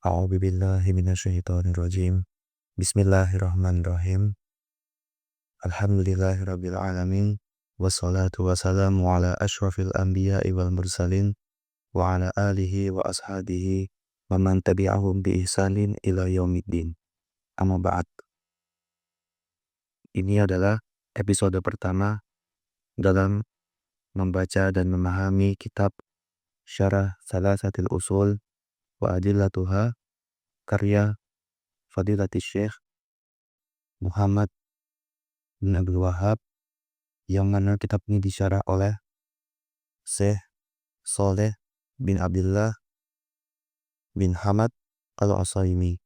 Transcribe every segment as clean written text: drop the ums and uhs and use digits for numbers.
A'udzubillahi minasyaitonirrajim. Bismillahirrahmanirrahim. Alhamdulillahirabbil alamin. Wassalatu wassalamu ala asyrafil anbiya'i wal mursalin wa ala alihi wa ashabihi wa man tabi'ahum bi ihsanin ila yaumiddin. Amma ba'd. Ini adalah episode pertama dalam membaca dan memahami kitab Syarah Salasatil Usul wa Adillatuha karya Fadilatul Syekh Muhammad bin Abdul Wahhab, yang mana kitab ini disyarah oleh Syekh Shaleh bin Abdullah bin Hamad Al-Utsaimin.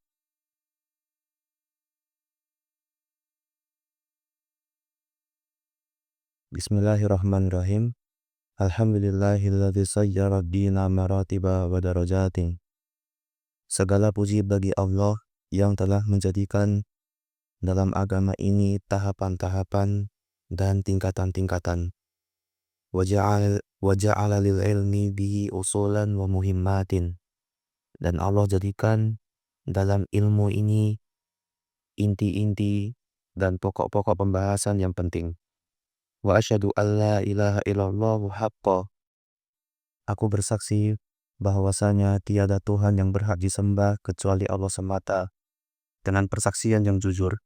Bismillahirrahmanirrahim. Alhamdulillahilladzi sayyara ad-dina maratiba wa darajatin. Segala puji bagi Allah yang telah menjadikan dalam agama ini tahapan-tahapan dan tingkatan-tingkatan. Wa ja'ala lil ilmi bihi usulan wa muhimmatin. Dan Allah jadikan dalam ilmu ini inti-inti dan pokok-pokok pembahasan yang penting. Wa asyhadu an la ilaha illallah haqqa. Aku bersaksi bahwasanya tiada Tuhan yang berhak disembah kecuali Allah semata, dengan persaksian yang jujur.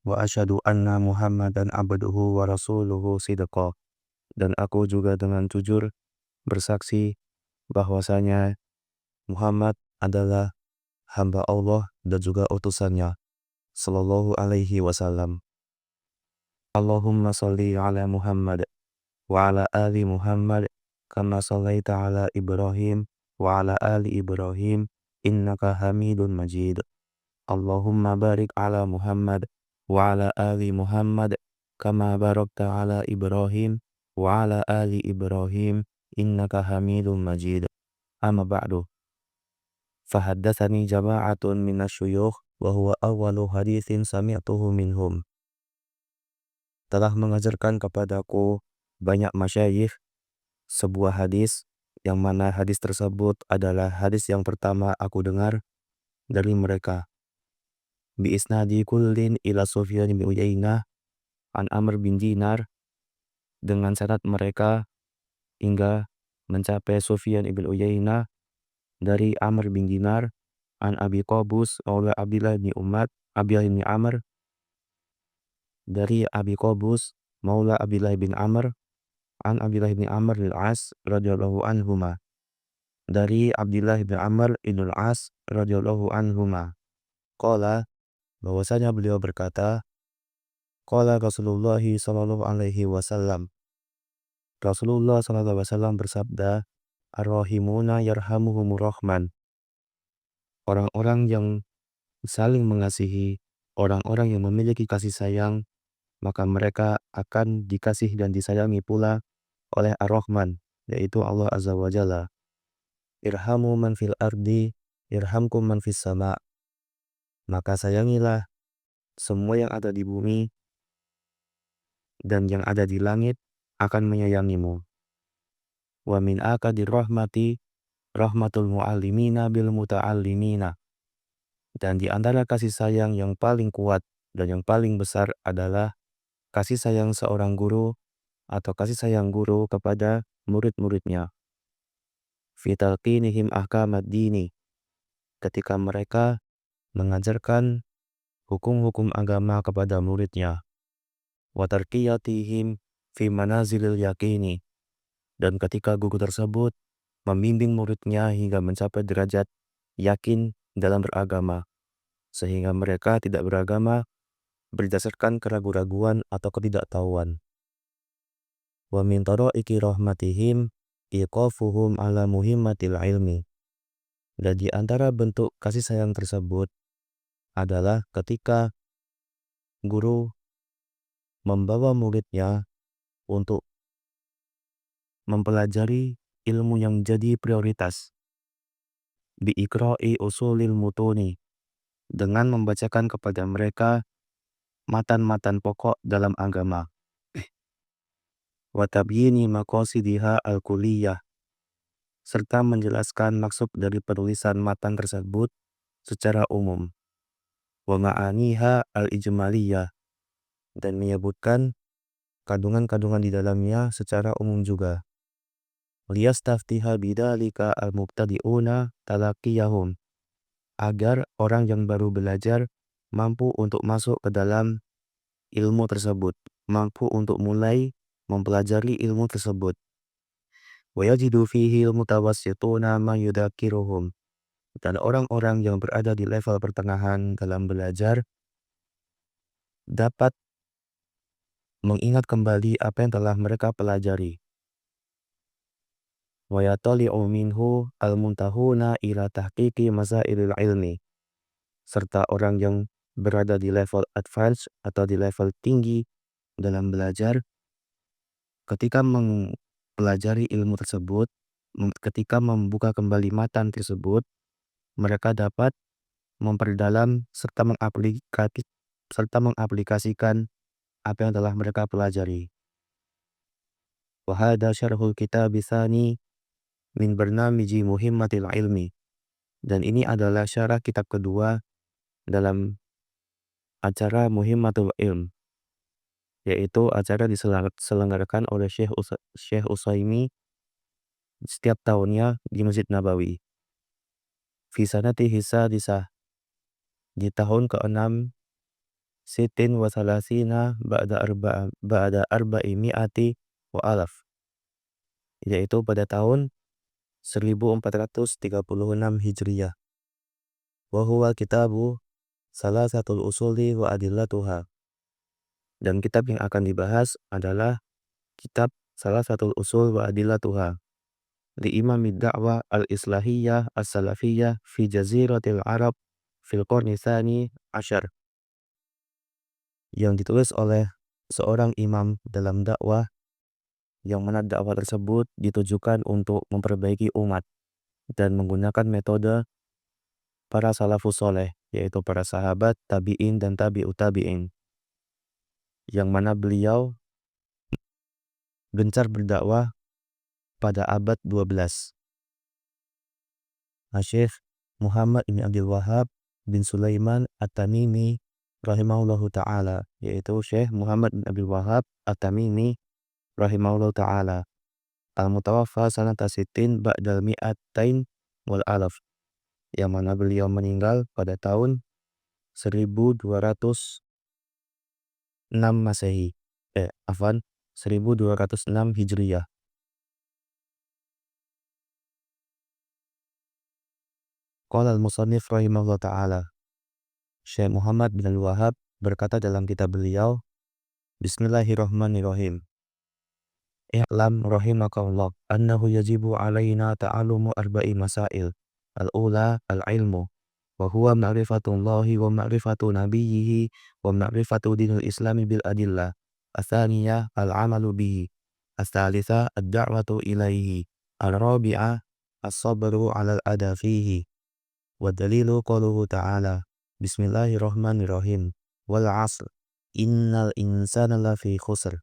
Wa asyhadu anna Muhammadan abduhu wa rasuluhu sidqa. Dan aku juga dengan jujur bersaksi bahwasanya Muhammad adalah hamba Allah dan juga utusannya, sallallahu alaihi wasallam. Allahumma sholli ala Muhammad wa ala ali Muhammad kama shallaita ala Ibrahim wa ala ali Ibrahim innaka Hamidun Majid. Allahumma barik ala Muhammad wa ala ali Muhammad kama barakta ala Ibrahim wa ala ali Ibrahim innaka Hamidun Majid. Amma ba'du. Fahaddatsani jama'atun minasyuyukh wa huwa awwalu haditsin sami'tuhu minhum. Telah mengajarkan kepadaku banyak masyayikh sebuah hadis, yang mana hadis tersebut adalah hadis yang pertama aku dengar dari mereka. Bi isnadi kullin ila Sufyan bin Uyainah an Amr bin Dinar, dengan sanad mereka hingga mencapai Sufyan ibn Uyainah dari Amr bin Dinar an Abi Qabus maula Abdillah bin Amr, dari Abi Qabus maula Abdillah bin Amr an Abdillah bin Amr al-As radhiyallahu anhuma, dari Abdillah bin Amr ibn al-As radhiyallahu anhuma. Qala, bahwasanya beliau berkata, qala Rasulullah sallallahu alaihi wasallam. Rasulullah sallallahu alaihi wasallam bersabda, ar-rahimuna yarhamuhumur rahman. Orang-orang yang saling mengasihi, orang-orang yang memiliki kasih sayang, maka mereka akan dikasih dan disayangi pula oleh Ar-Rahman, yaitu Allah Azza wa Jalla. Irhamu man fil ardi, irhamkum man fis sama. Maka sayangilah semua yang ada di bumi, dan yang ada di langit akan menyayangimu. Wa min akadir rahmati, rahmatul mu'allimina bil muta'allimina. Dan di antara kasih sayang yang paling kuat dan yang paling besar adalah kasih sayang seorang guru atau kasih sayang guru kepada murid-muridnya. Fi talqinihim ahkamad dini, ketika mereka mengajarkan hukum-hukum agama kepada muridnya. Wa tarqiyatihim fi manazilil yaqini, dan ketika guru tersebut membimbing muridnya hingga mencapai derajat yakin dalam beragama, sehingga mereka tidak beragama berdasarkan keraguan-raguan atau ketidaktahuan. Wa min taraiki rahmatihim iqafuhum ala muhimmatil ilmi. Dan di antara bentuk kasih sayang tersebut adalah ketika guru membawa muridnya untuk mempelajari ilmu yang jadi prioritas. Bi iqra'i usulil mutuni, dengan membacakan kepada mereka matan-matan pokok dalam agama. Wa tabyini maqasidiha al-kulliyah, serta menjelaskan maksud dari penulisan matan tersebut secara umum. Wa ma'aniha al-ijmaliyah, dan menyebutkan kandungan-kandungan di dalamnya secara umum juga. Liyastaftiha bidzalika al-mubtadi'una talaqiyahum, agar orang yang baru belajar mampu untuk masuk ke dalam ilmu tersebut, mampu untuk mulai mempelajari ilmu tersebut. Wa yajidu fihi al-mutawassituna ma yudzakiruhum, dan orang-orang yang berada di level pertengahan dalam belajar dapat mengingat kembali apa yang telah mereka pelajari. Wa yatali'u minhu al-muntahuna ila tahqiqi masailil ilmi, serta orang yang berada di level advance atau di level tinggi dalam belajar, ketika mempelajari ilmu tersebut, ketika membuka kembali matan tersebut, mereka dapat memperdalam serta mengaplikasikan apa yang telah mereka pelajari. Wa hadza syarhul kitab tsani min barnamiji muhimmatil ilmi, dan ini adalah syarah kitab kedua dalam acara Muhimmatul Ilm, yaitu acara diselenggarakan oleh Syekh Utsaimin setiap tahunnya di Masjid Nabawi. Fi sanati hisadisah, di tahun ke-6, sitin wa salasina ba'da arba'imi'ati wa alaf, yaitu pada tahun 1436 Hijriyah. Wa huwa kitabu salasatul usuli wa adillatuha, dan kitab yang akan dibahas adalah kitab Salasatul Usul wa Adillatuha li Imamid Da'wah al-Islahiyah as-Salafiyah fi Jaziratil Arab fil Qarni Tsani Asyar, yang ditulis oleh seorang imam dalam dakwah, yang mana dakwah tersebut ditujukan untuk memperbaiki umat dan menggunakan metode para salafus soleh, yaitu para sahabat, tabi'in, dan tabi'ut tabi'in, yang mana beliau gencar berdakwah pada abad 12. Syekh Muhammad bin Abdul Wahhab bin Sulaiman At-Tamimi rahimahullahu ta'ala, yaitu Syekh Muhammad bin Abdul Wahhab At-Tamimi rahimahullahu ta'ala, al-mutawaffa sanata sitin ba'dal mi'atain wal alaf, yang mana beliau meninggal pada tahun 1206 Masehi. 1206 Hijriyah. Qala al-musannif rahimahullah ta'ala, Syekh Muhammad bin Al-Wahhab berkata dalam kitab beliau, Bismillahirrahmanirrahim. I'lam rahimakallah annahu yajibu alaina ta'alumu arba'i masail. Al-ula al-ilmu, wa huwa ma'rifatullahi wa ma'rifatu nabiyyihi wa ma'rifatu dinul islami bil adillah. Al-thaniyah al-amalu bihi. Al-thalitha ad-da'watu ilaihi. Al-rabi'ah as-sabru 'alal adha fihi. Wa dalilu qauluhu ta'ala, Bismillahirrahmanirrahim. Wal 'asr, innal insana lafi khusr,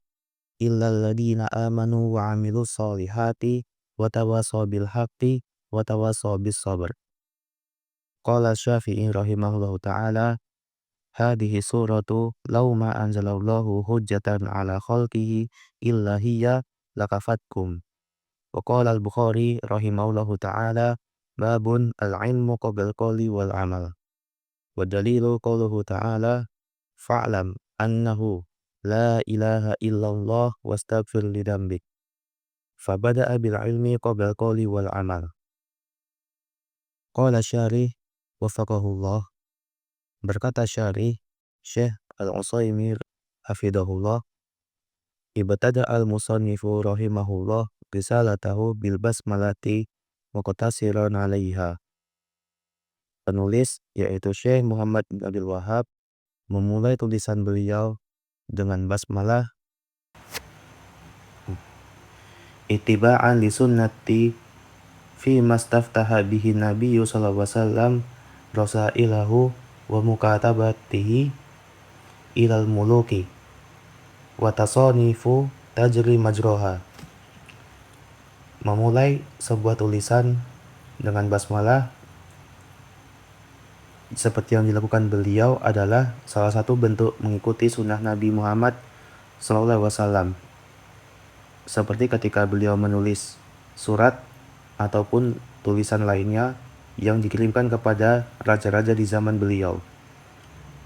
illal ladina amanu wa 'amilus solihati wa tawasaw bil haqqi wa tawasaw bis sabr. Qala Syafi'i rahimahullahu ta'ala, hadhihi suratu law ma anzalallahu hujjatan 'ala khalqihi illa hiya lakafatkum. Wa qala al-Bukhari rahimahullahu ta'ala, babun al-ilmu qabla al-qawli wal amal. Wa dalilu qawluhu ta'ala, fa'lam annahu la ilaha illallah wastaghfir li dzambik. Fabada'a bil ilmi qabla al-qawli wal amal. Qala syarih wafaqahullah, berkata syarih Syekh Al-Utsaimin hafidahullah, ibtada al-musannifu rahimahullah risalatahu bil basmalati muqtasiran 'alaiha. Penulis, yaitu Syekh Muhammad bin Abdul Wahhab, memulai tulisan beliau dengan basmalah, ittiba'an li sunnati fi mastaftaha bihi nabiyyu sallallahu alaihi wasallam rasailahu wa mukatabatihi ilal muluki wa tasanifu tajri majroha. Memulai sebuah tulisan dengan basmalah seperti yang dilakukan beliau adalah salah satu bentuk mengikuti sunnah Nabi Muhammad SAW. Seperti ketika beliau menulis surat ataupun tulisan lainnya yang dikirimkan kepada raja-raja di zaman beliau.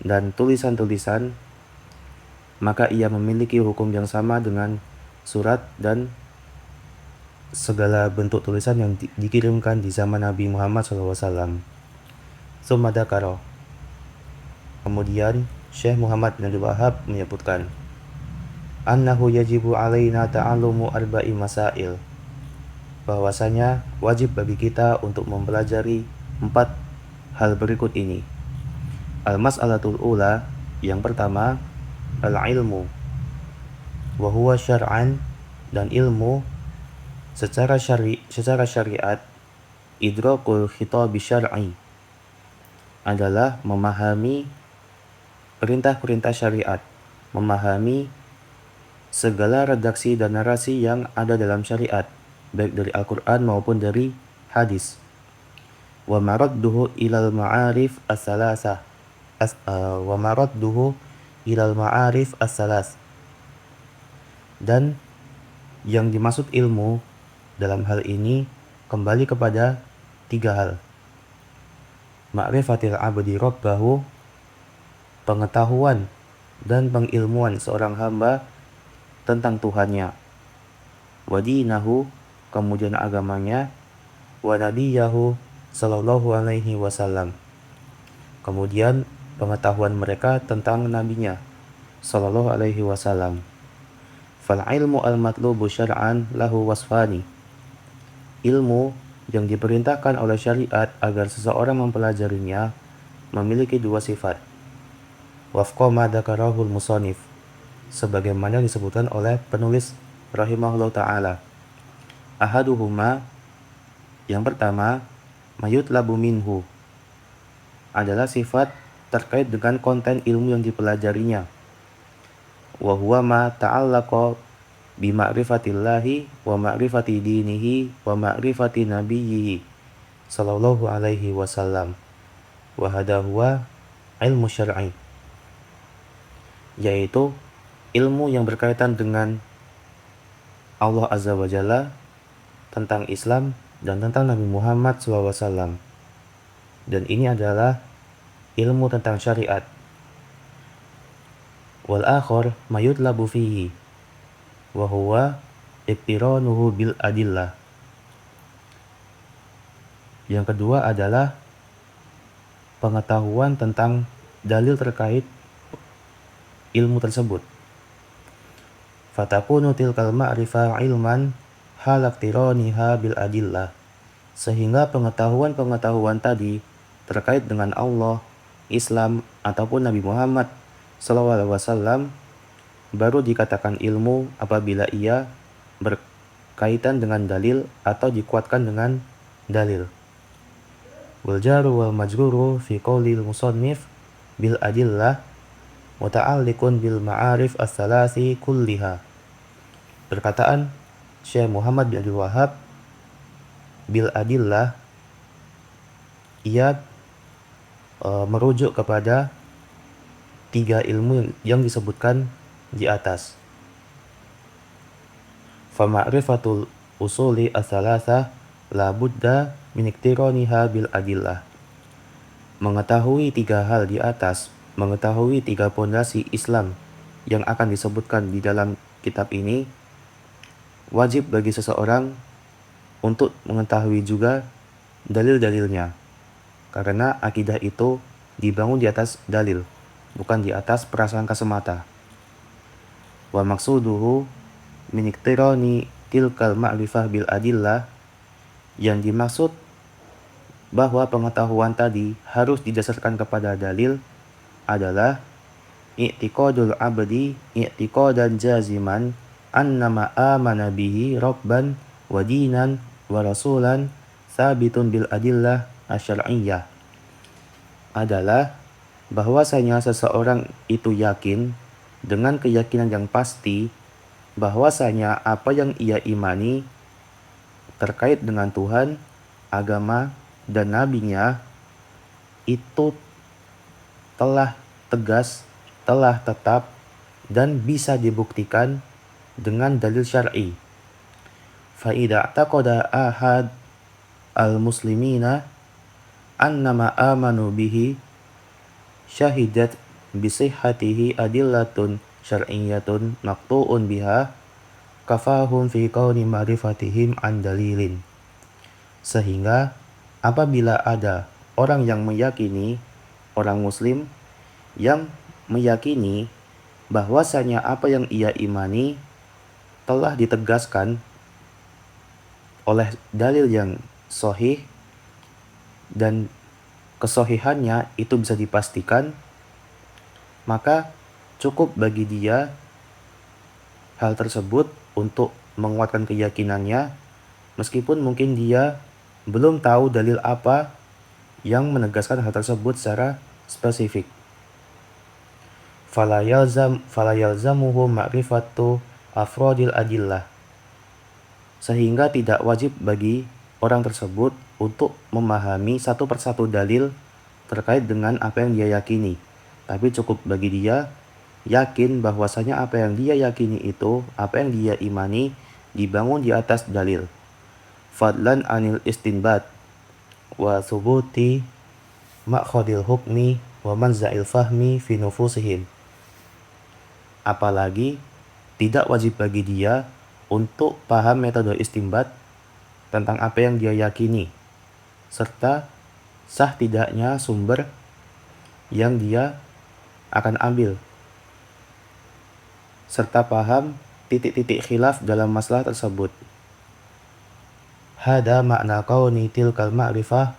Dan tulisan-tulisan, maka ia memiliki hukum yang sama dengan surat dan segala bentuk tulisan yang dikirimkan di zaman Nabi Muhammad SAW. Tsumma dzakara. Kemudian Syekh Muhammad bin Abdul Wahhab menyebutkan annahu yajibu alaina ta'allumu arba'i masail, bahwasanya wajib bagi kita untuk mempelajari 4 hal berikut ini. Al-mas'alatul ula, yang pertama, al-ilmu wa huwa syar'an, dan ilmu secara syariat, idrakul khitab syar'i, adalah memahami perintah-perintah syariat, memahami segala redaksi dan narasi yang ada dalam syariat, baik dari Al-Quran maupun dari hadis. Wa maradduhu ilal ma'arif as-salasah, wa maradduhu ilal ma'arif as-salas, dan yang dimaksud ilmu dalam hal ini kembali kepada 3 hal. Ma'rifatil abdi rabbahu, pengetahuan dan pengilmuan seorang hamba tentang Tuhannya. Wa dinahu, kemudian agamanya. Wa nabiyahu sallallahu alaihi wasallam, kemudian pengetahuan mereka tentang nabinya sallallahu alaihi wasallam. Fal ilmu al-matlubu syar'an lahu wasfani, ilmu yang diperintahkan oleh syariat agar seseorang mempelajarinya memiliki 2 sifat. Wafqa ma dzakarahul musannif, sebagaimana disebutkan oleh penulis rahimahullah ta'ala. Ahaduhuma, yang pertama, mayutlabu minhu, adalah sifat terkait dengan konten ilmu yang dipelajarinya. Wa huwa ma ta'allaqa bi ma'rifatillahi wa ma'rifati dinihi wa ma'rifati nabiyyihi sallallahu alaihi wasallam, wa hadha huwa ilmu syar'i, yaitu ilmu yang berkaitan dengan Allah Azza wa Jalla, tentang Islam dan tentang Nabi Muhammad SAW. Dan ini adalah ilmu tentang syariat. Wal akhar mayutlabu fihi wa huwa iqtiranuhu bil adillah. Yang kedua adalah pengetahuan tentang dalil terkait ilmu tersebut. Fatakunu tilkal ma'rifah ilman halaktironiha bil adillah, sehingga pengetahuan-pengetahuan tadi terkait dengan Allah, Islam, ataupun Nabi Muhammad SAW baru dikatakan ilmu apabila ia berkaitan dengan dalil atau dikuatkan dengan dalil. Wal jaru wal majruru fi qaulil musannif bil adillah muta'alliqun bil ma'arif as-salasi kulliha. Perkataan Syekh Muhammad bin Abdul Wahhab bil adillah, ia merujuk kepada 3 ilmu yang disebutkan di atas. Fa ma'rifatul usuli as-salasah la budda min iktiraniha bil adillah. Mengetahui 3 hal di atas, mengetahui 3 pondasi Islam yang akan disebutkan di dalam kitab ini, wajib bagi seseorang untuk mengetahui juga dalil-dalilnya, karena akidah itu dibangun di atas dalil, bukan di atas prasangka semata. Wa maksuduhu min iktirani tilkal ma'rifah bil adillah, yang dimaksud bahwa pengetahuan tadi harus didasarkan kepada dalil adalah i'tiqadul abdi i'tiqadan jaziman annama amana bihi rabban wa dinan wa rasulan sabitun bil adillah asyar'iyyah, adalah bahwasanya seseorang itu yakin dengan keyakinan yang pasti bahwasanya apa yang ia imani terkait dengan Tuhan, agama, dan nabinya itu telah tegas, telah tetap, dan bisa dibuktikan dengan dalil syar'i. Fa'idha taqada ahad al-muslimina annama amanu bihi syahidat bisihhatihi adillatun syar'iyyatun maqtu'un biha kafahum fi qawni ma'rifatihim an dalilin. Sehingga apabila ada orang yang meyakini, orang muslim yang meyakini bahwasanya apa yang ia imani telah ditegaskan oleh dalil yang sahih dan kesahihannya itu bisa dipastikan, maka cukup bagi dia hal tersebut untuk menguatkan keyakinannya, meskipun mungkin dia belum tahu dalil apa yang menegaskan hal tersebut secara spesifik. Fala yalzamuhu ma'rifatu afrodil adillah. Sehingga tidak wajib bagi orang tersebut untuk memahami satu persatu dalil terkait dengan apa yang dia yakini. Tapi cukup bagi dia yakin bahwasanya apa yang dia yakini itu, apa yang dia imani, dibangun di atas dalil. Fadlan anil istinbat wa thubuti ma'khadil hukmi wa manza'il fahmi fi nufusihim. Apalagi tidak wajib bagi dia untuk paham metode istinbat tentang apa yang dia yakini, serta sah tidaknya sumber yang dia akan ambil, serta paham titik-titik khilaf dalam masalah tersebut. Hada makna kauni tilkal ma'rifah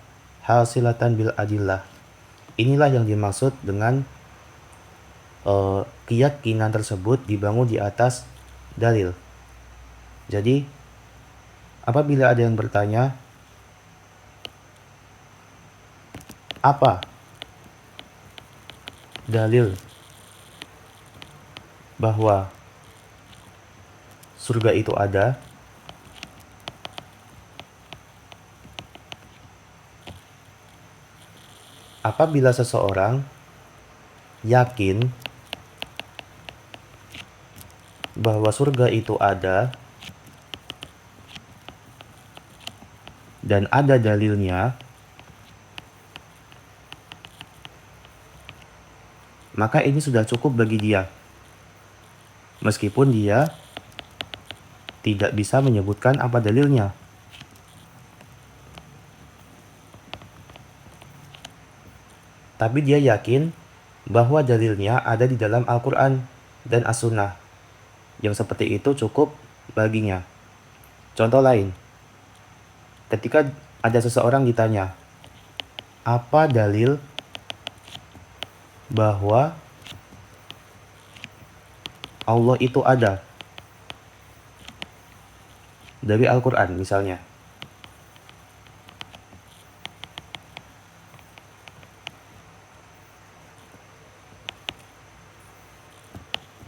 hasilatan bil adillah. Inilah yang dimaksud dengan keyakinan tersebut dibangun di atas dalil. Jadi, apabila ada yang bertanya, apa dalil bahwa surga itu ada? Apabila seseorang yakin bahwa surga itu ada dan ada dalilnya, maka ini sudah cukup bagi dia, meskipun dia tidak bisa menyebutkan apa dalilnya. Tapi dia yakin bahwa dalilnya ada di dalam Al-Quran dan As-Sunnah. Yang seperti itu cukup baginya. Contoh lain, ketika ada seseorang ditanya, apa dalil bahwa Allah itu ada? Dari Al-Quran misalnya.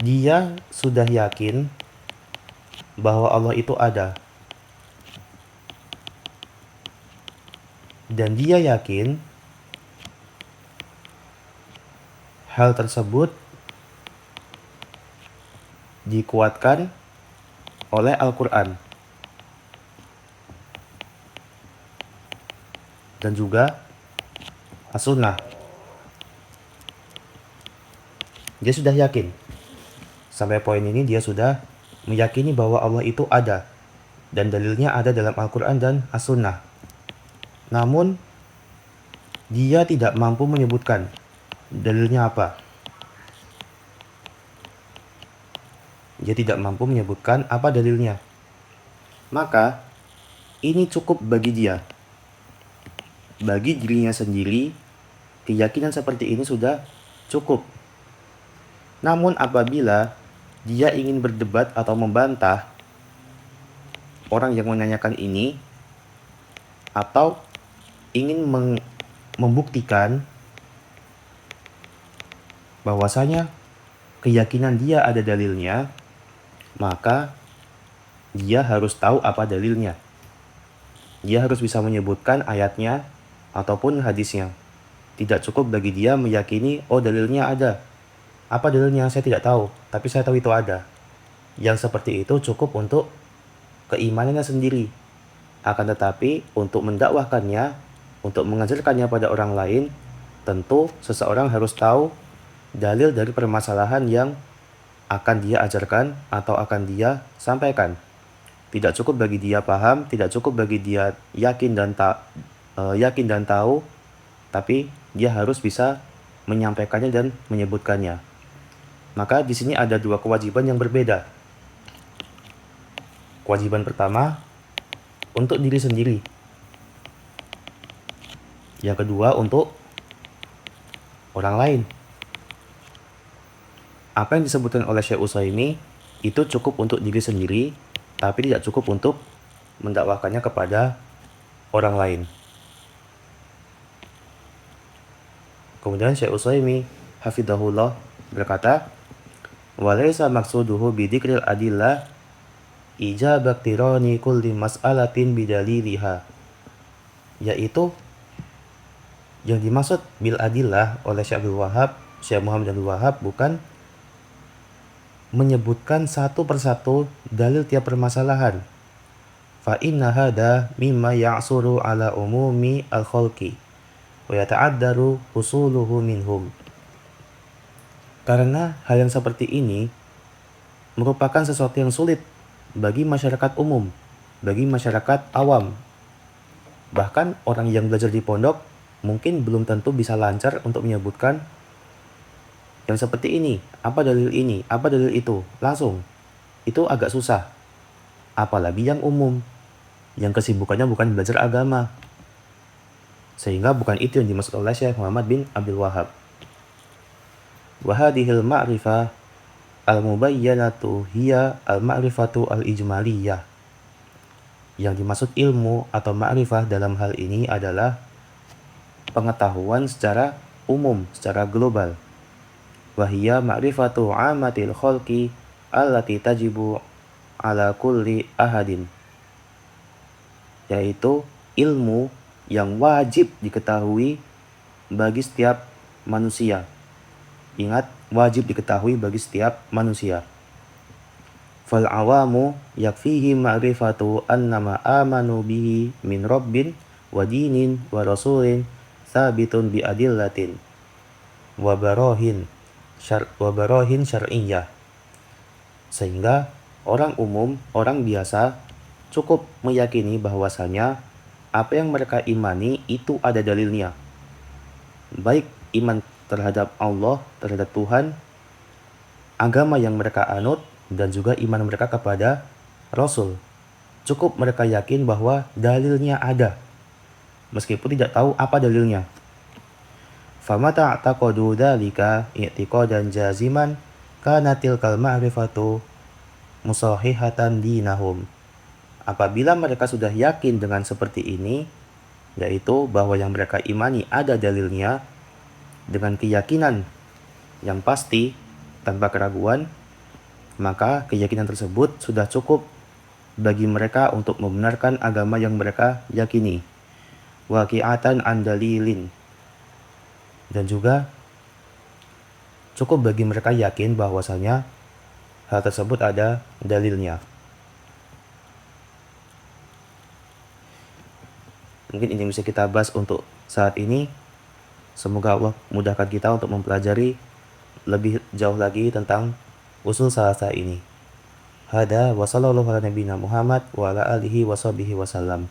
Dia sudah yakin bahwa Allah itu ada. Dan dia yakin hal tersebut dikuatkan oleh Al-Quran dan juga As-Sunnah. Dia sudah yakin. Sampai poin ini dia sudah meyakini bahwa Allah itu ada dan dalilnya ada dalam Al-Quran dan As-Sunnah. Namun dia tidak mampu menyebutkan dalilnya apa. Dia tidak mampu menyebutkan apa dalilnya. Maka ini cukup bagi dia. Bagi dirinya sendiri, keyakinan seperti ini sudah cukup. Namun apabila dia ingin berdebat atau membantah orang yang menanyakan ini, atau ingin membuktikan bahwasanya keyakinan dia ada dalilnya, maka dia harus tahu apa dalilnya. dia harus bisa menyebutkan ayatnya ataupun hadisnya. Tidak cukup bagi dia meyakini, oh dalilnya ada. Apa dalilnya? Saya tidak tahu, tapi saya tahu itu ada. Yang seperti itu cukup untuk keimanannya sendiri. Akan tetapi untuk mendakwahkannya, untuk mengajarkannya pada orang lain, tentu seseorang harus tahu dalil dari permasalahan yang akan dia ajarkan atau akan dia sampaikan. Tidak cukup bagi dia paham, tidak cukup bagi dia yakin dan tahu, tapi dia harus bisa menyampaikannya dan menyebutkannya. Maka di sini ada dua kewajiban yang berbeda. Kewajiban pertama untuk diri sendiri. Yang kedua untuk orang lain. Apa yang disebutkan oleh Syekh Utsaimin itu cukup untuk diri sendiri, tapi tidak cukup untuk mendakwahkannya kepada orang lain. Kemudian Syekh Utsaimin hafidhahullah berkata, "Walaysa maqsuduhu bidzikril adillah ijabah tirani kulli mas'alatin bidaliliha." Yaitu yang dimaksud bil adillah oleh Syekh Muhammad Abdul Wahhab bukan menyebutkan satu persatu dalil tiap permasalahan. Fa inna hada mimma ya'suru ala umumi al-khalqi wa yata'addaru husuluhu minhum. Karena hal yang seperti ini merupakan sesuatu yang sulit bagi masyarakat umum, bagi masyarakat awam. Bahkan orang yang belajar di pondok mungkin belum tentu bisa lancar untuk menyebutkan yang seperti ini, apa dalil ini, apa dalil itu, langsung. Itu agak susah. Apalagi yang umum, yang kesibukannya bukan belajar agama. Sehingga bukan itu yang dimaksud oleh Syekh Muhammad bin Abdul Wahhab. Wahadihil ma'rifah al-mubayyanatu hiya al-ma'rifatu al-ijmaliyah. Yang dimaksud ilmu atau ma'rifah dalam hal ini adalah pengetahuan secara umum, secara global. Wahiyya ma'rifatu amatil khalqi allati tajibu ala kulli ahadin. Yaitu ilmu yang wajib diketahui bagi setiap manusia. Ingat, wajib diketahui bagi setiap manusia. Fal awamu yakfihi ma'rifatu annama amanu bihi min rabbin wa dinin wa rasulin sabitun bi adillatin wa barahin syar'iyyah. Sehingga orang umum, orang biasa cukup meyakini bahwasanya apa yang mereka imani itu ada dalilnya. Baik iman terhadap Allah, terhadap Tuhan, agama yang mereka anut, dan juga iman mereka kepada Rasul. Cukup mereka yakin bahwa dalilnya ada, meskipun tidak tahu apa dalilnya. Famata taqadu dzalika i'tiqadan jaziman kana tilkal ma'rifatu musahihatan dinahum. Apabila mereka sudah yakin dengan seperti ini, yaitu bahwa yang mereka imani ada dalilnya, dengan keyakinan yang pasti tanpa keraguan, maka keyakinan tersebut sudah cukup bagi mereka untuk membenarkan agama yang mereka yakini. Waqi'atan an dalilin. Dan juga cukup bagi mereka yakin bahwasanya hal tersebut ada dalilnya. Mungkin ini yang bisa kita bahas untuk saat ini. Semoga Allah mudahkan kita untuk mempelajari lebih jauh lagi tentang usul salasah ini. Hada wa sallallahu ala nabiyina Muhammad wa ala alihi wa sahbihi wasallam.